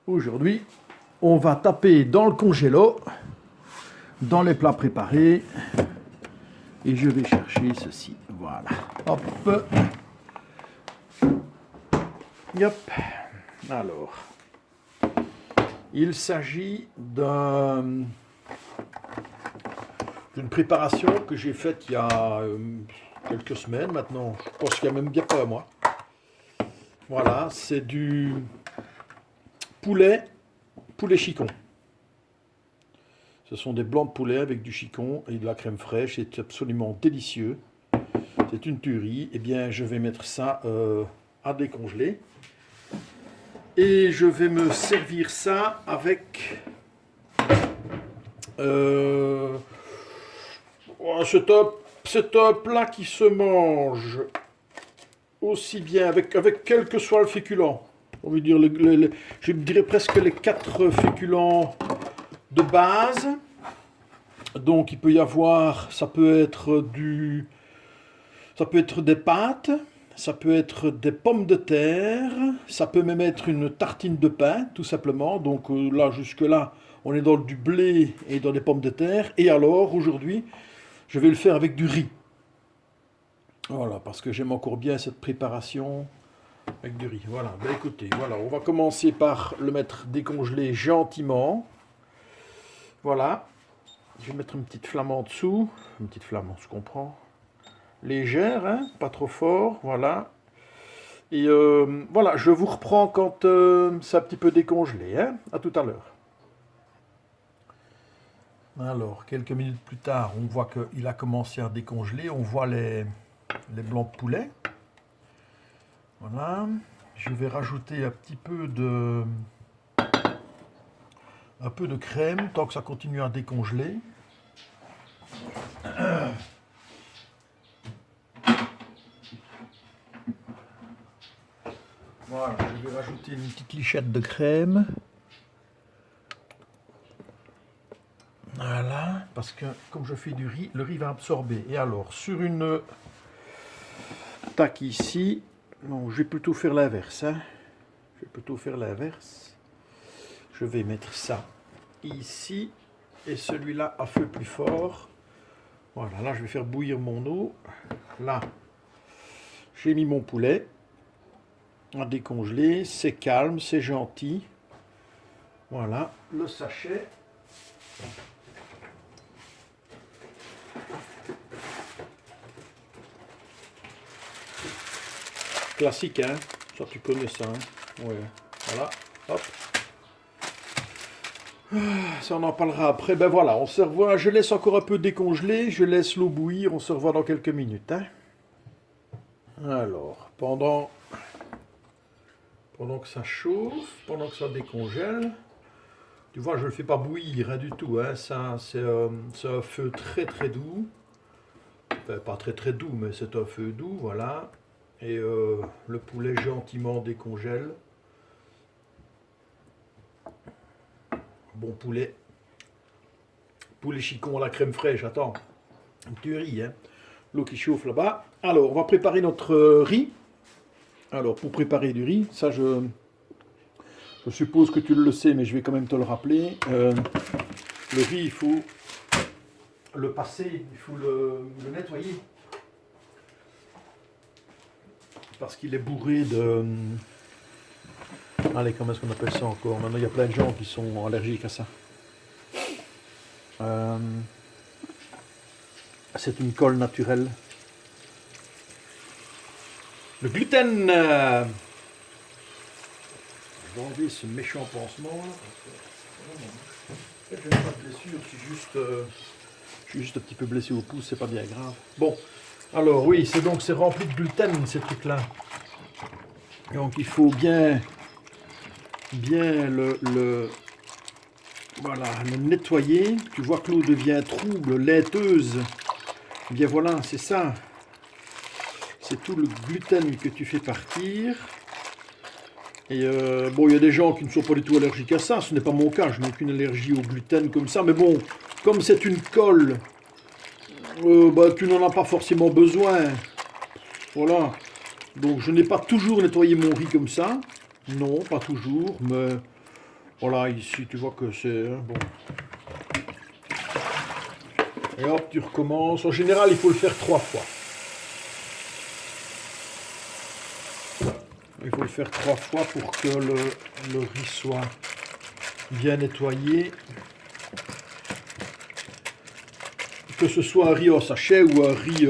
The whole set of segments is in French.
Aujourd'hui, on va taper dans le congélo, dans les plats préparés, et je vais chercher ceci. Voilà. Hop. Yop. Alors, il s'agit d'une préparation que j'ai faite il y a quelques semaines maintenant. Je pense qu'il y a même bien pas un mois. Voilà, c'est du poulet chicon. Ce sont des blancs de poulet avec du chicon et de la crème fraîche. C'est absolument délicieux. C'est une tuerie. Eh bien, je vais mettre ça à décongeler. Et je vais me servir ça avec... c'est un plat qui se mange aussi bien avec quel que soit le féculent. On veut dire, je dirais presque les 4 féculents de base. Donc il peut y avoir, ça peut être des pâtes, ça peut être des pommes de terre, ça peut même être une tartine de pain, tout simplement. Donc là, jusque-là, on est dans du blé et dans des pommes de terre. Et alors, aujourd'hui, je vais le faire avec du riz. Voilà, parce que j'aime encore bien cette préparation avec du riz. Voilà, ben écoutez, voilà, on va commencer par le mettre décongelé gentiment. Voilà, je vais mettre une petite flamme en dessous. Une petite flamme, on se comprend. Légère, hein, pas trop fort, voilà. Et voilà, je vous reprends quand c'est un petit peu décongelé, hein. À tout à l'heure. Alors, quelques minutes plus tard, on voit qu'il a commencé à décongeler. On voit les blancs de poulet. Voilà. Je vais rajouter un peu de crème, tant que ça continue à décongeler. Voilà, je vais rajouter une petite lichette de crème. Voilà, parce que comme je fais du riz, le riz va absorber. Et alors, sur une tac ici, non, je vais plutôt faire l'inverse. Hein. Je vais mettre ça ici et celui-là à feu plus fort. Voilà, là je vais faire bouillir mon eau. Là, j'ai mis mon poulet à décongeler. C'est calme, c'est gentil. Voilà, le sachet. Classique, hein. Ça, tu connais ça, hein. Ouais. Voilà, hop. Ça, on en parlera après. Ben voilà, on se revoit. Je laisse encore un peu décongeler. Je laisse l'eau bouillir. On se revoit dans quelques minutes, hein. Alors, pendant que ça chauffe, pendant que ça décongèle, tu vois, je ne le fais pas bouillir, hein, du tout, hein. Ça, c'est un feu très très doux. Enfin, pas très très doux, mais c'est un feu doux, voilà. Et le poulet gentiment décongèle. Bon poulet. Poulet chicon à la crème fraîche, attends. Une tuerie, hein. L'eau qui chauffe là-bas. Alors, on va préparer notre riz. Alors, pour préparer du riz, ça je suppose que tu le sais, mais je vais quand même te le rappeler. Le riz, il faut le passer, il faut le nettoyer. Parce qu'il est bourré de... Allez, comment est-ce qu'on appelle ça encore? Maintenant, il y a plein de gens qui sont allergiques à ça. C'est une colle naturelle. Le gluten. Je vais enlever ce méchant pansement. Je n'ai pas de blessure, je suis juste un petit peu blessé au pouce, c'est pas bien grave. Bon, alors oui, c'est rempli de gluten ces trucs-là. Donc il faut bien voilà, le nettoyer. Tu vois que l'eau devient trouble, laiteuse. Bien voilà, c'est ça. C'est tout le gluten que tu fais partir. Et bon, il y a des gens qui ne sont pas du tout allergiques à ça. Ce n'est pas mon cas, je n'ai aucune allergie au gluten comme ça. Mais bon, comme c'est une colle, bah, tu n'en as pas forcément besoin. Voilà. Donc je n'ai pas toujours nettoyé mon riz comme ça. Non, pas toujours. Mais Voilà, ici tu vois que c'est bon. Et hop, tu recommences. En général, il faut le faire 3 fois. Il faut le faire 3 fois pour que le riz soit bien nettoyé. Que ce soit un riz en sachet ou un riz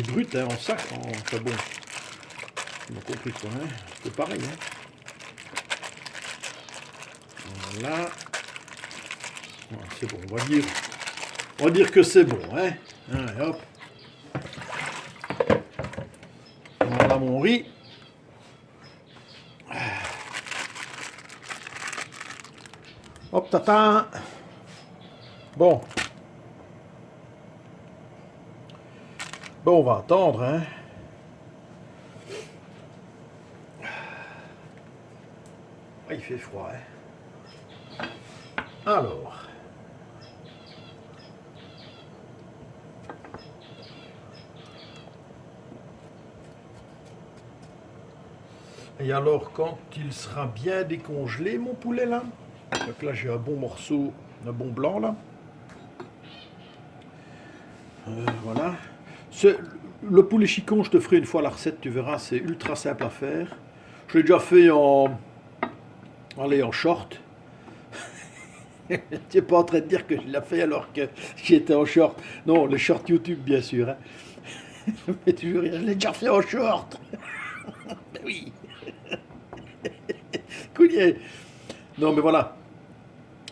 brut, hein, en sac. Enfin bon, tu m'as compris quoi, hein, c'est pareil. Hein. Voilà. Voilà, c'est bon, on va dire que c'est bon. Hein. Allez, hop. Voilà mon riz. Hop, tata. Bon. Bon, on va attendre, hein. Ah, il fait froid, hein. Alors. Et alors, quand il sera bien décongelé, mon poulet, là. Donc là, j'ai un bon morceau, un bon blanc, là. Voilà. Le poulet chicon, je te ferai une fois la recette, tu verras, c'est ultra simple à faire. Je l'ai déjà fait en short. Tu n'es pas en train de dire que je l'ai fait alors que j'étais en short. Non, le short YouTube, bien sûr. Hein. Mais tu veux rire, je l'ai déjà fait en short. Oui. Coulier. Non, mais voilà.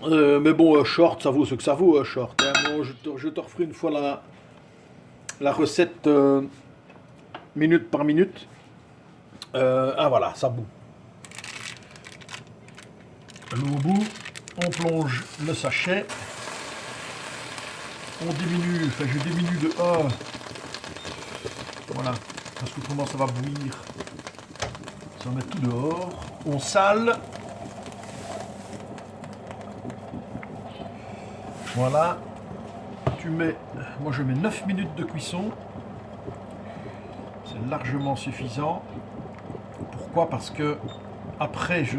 Mais bon, short, ça vaut ce que ça vaut, short. Hein. Bon, je te referai une fois la recette minute par minute. Ah voilà, ça bout. L'eau au bout, on plonge le sachet. On diminue, enfin je diminue de 1. Voilà, parce qu'autrement ça va bouillir. Ça va mettre tout dehors. On sale. Voilà. Tu mets, moi je mets 9 minutes de cuisson. C'est largement suffisant. Pourquoi? Parce que après je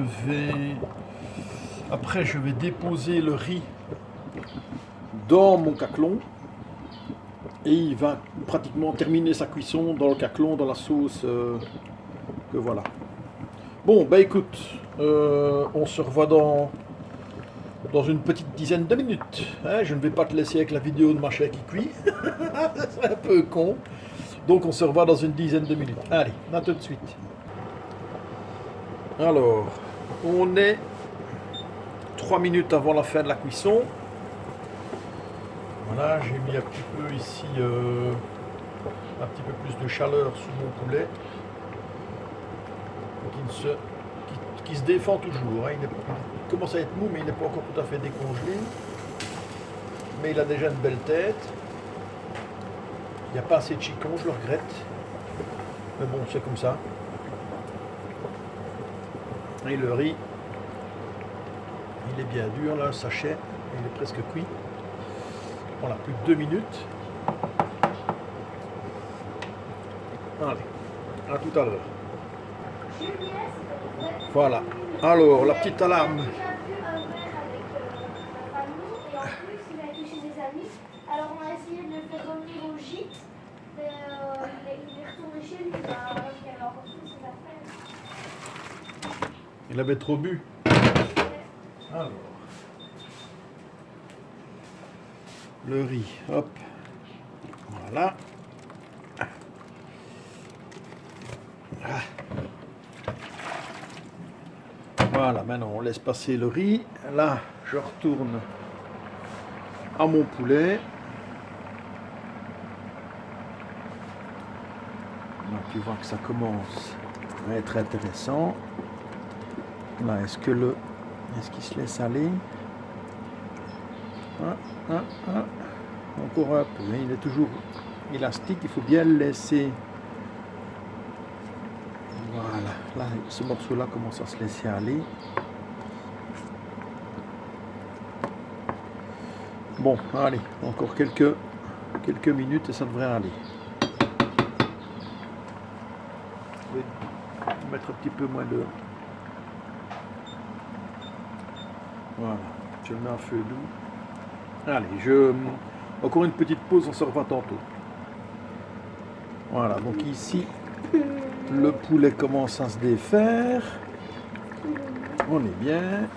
vais déposer le riz dans mon caclon et il va pratiquement terminer sa cuisson dans le caclon, dans la sauce que voilà. Bon, bah écoute, on se revoit dans une petite dizaine de minutes. Hein, je ne vais pas te laisser avec la vidéo de ma chair qui cuit. Ça serait un peu con. Donc on se revoit dans une dizaine de minutes. Allez, à tout de suite. Alors, on est 3 minutes avant la fin de la cuisson. Voilà, j'ai mis un petit peu ici, un petit peu plus de chaleur sous mon poulet. Qui se défend toujours. Hein. Il commence à être mou, mais il n'est pas encore tout à fait décongelé. Mais il a déjà une belle tête. Il n'y a pas assez de chicon, je le regrette. Mais bon, c'est comme ça. Et le riz, il est bien dur là, le sachet, il est presque cuit. Voilà, plus de 2 minutes. Allez, à tout à l'heure. Voilà. Alors, la petite alarme. Alors on a essayé de le faire revenir au gîte, mais il est retourné chez lui, parce qu'il avait encore toutes ses affaires. Il avait trop bu. Alors, le riz, hop, voilà. Voilà, maintenant on laisse passer le riz. Là, je retourne à mon poulet. Là, tu vois que ça commence à être intéressant. Là, est-ce qu'il se laisse aller? Encore un peu. Il est toujours élastique, il faut bien le laisser. Voilà, là, ce morceau-là commence à se laisser aller. Bon, allez, encore quelques minutes et ça devrait aller. Je vais mettre un petit peu moins de... Voilà, je le mets à feu doux. Allez, encore une petite pause, on se revoit tantôt. Voilà, donc ici, le poulet commence à se défaire. On est bien.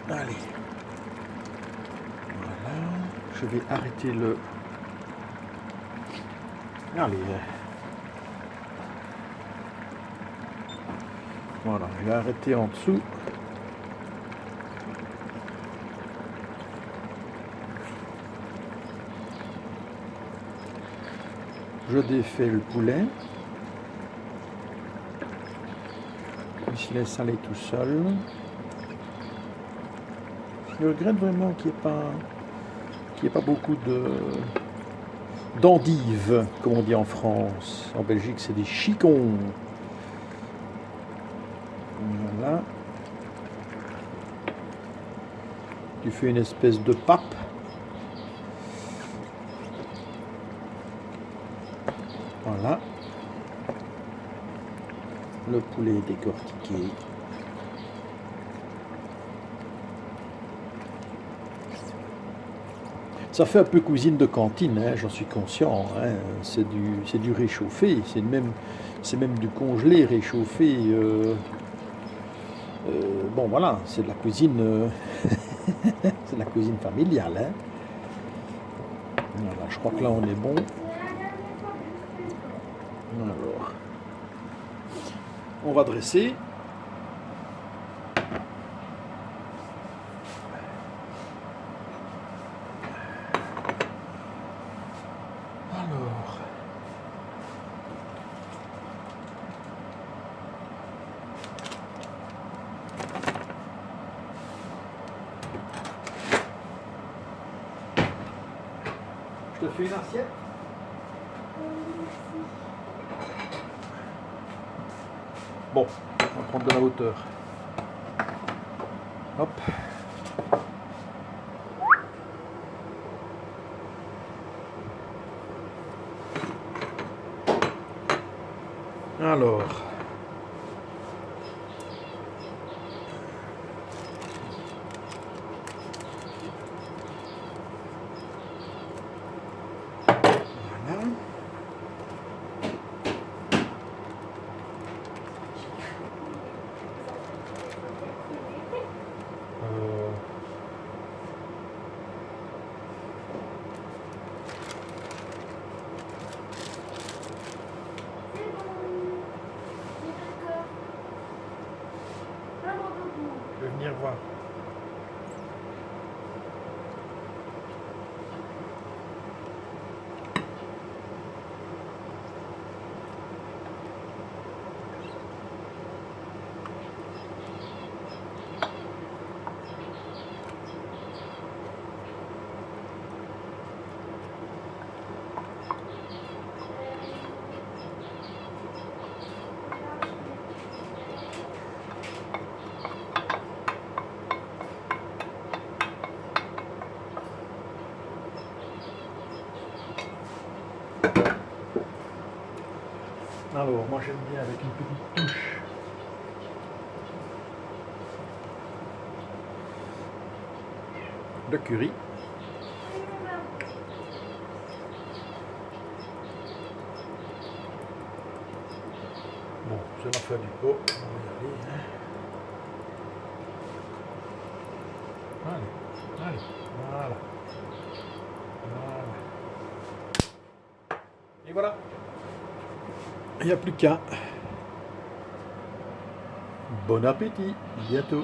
Allez. Voilà. Je vais arrêter le... Allez. Voilà, je vais arrêter en dessous. Je défais le poulet. Il se laisse aller tout seul. Je regrette vraiment qu'il n'y ait pas beaucoup d'endives, comme on dit en France. En Belgique, c'est des chicons. Voilà. Tu fais une espèce de pape. Voilà. Le poulet est décortiqué. Ça fait un peu cuisine de cantine, hein, j'en suis conscient. Hein. C'est du réchauffé, c'est même du congelé réchauffé. Bon voilà, c'est de la cuisine, c'est de la cuisine familiale. Hein. Voilà, je crois que là on est bon. Alors, on va dresser. Alors, je te fais une assiette. Bon, on va prendre de la hauteur. Hop. Alors. Voilà. Je vais venir voir. Alors, moi j'aime bien avec une petite touche de curry. Bon, c'est la fin du pot, on va y aller. Hein. Allez, voilà. Et voilà. Il n'y a plus qu'à. Bon appétit, à bientôt.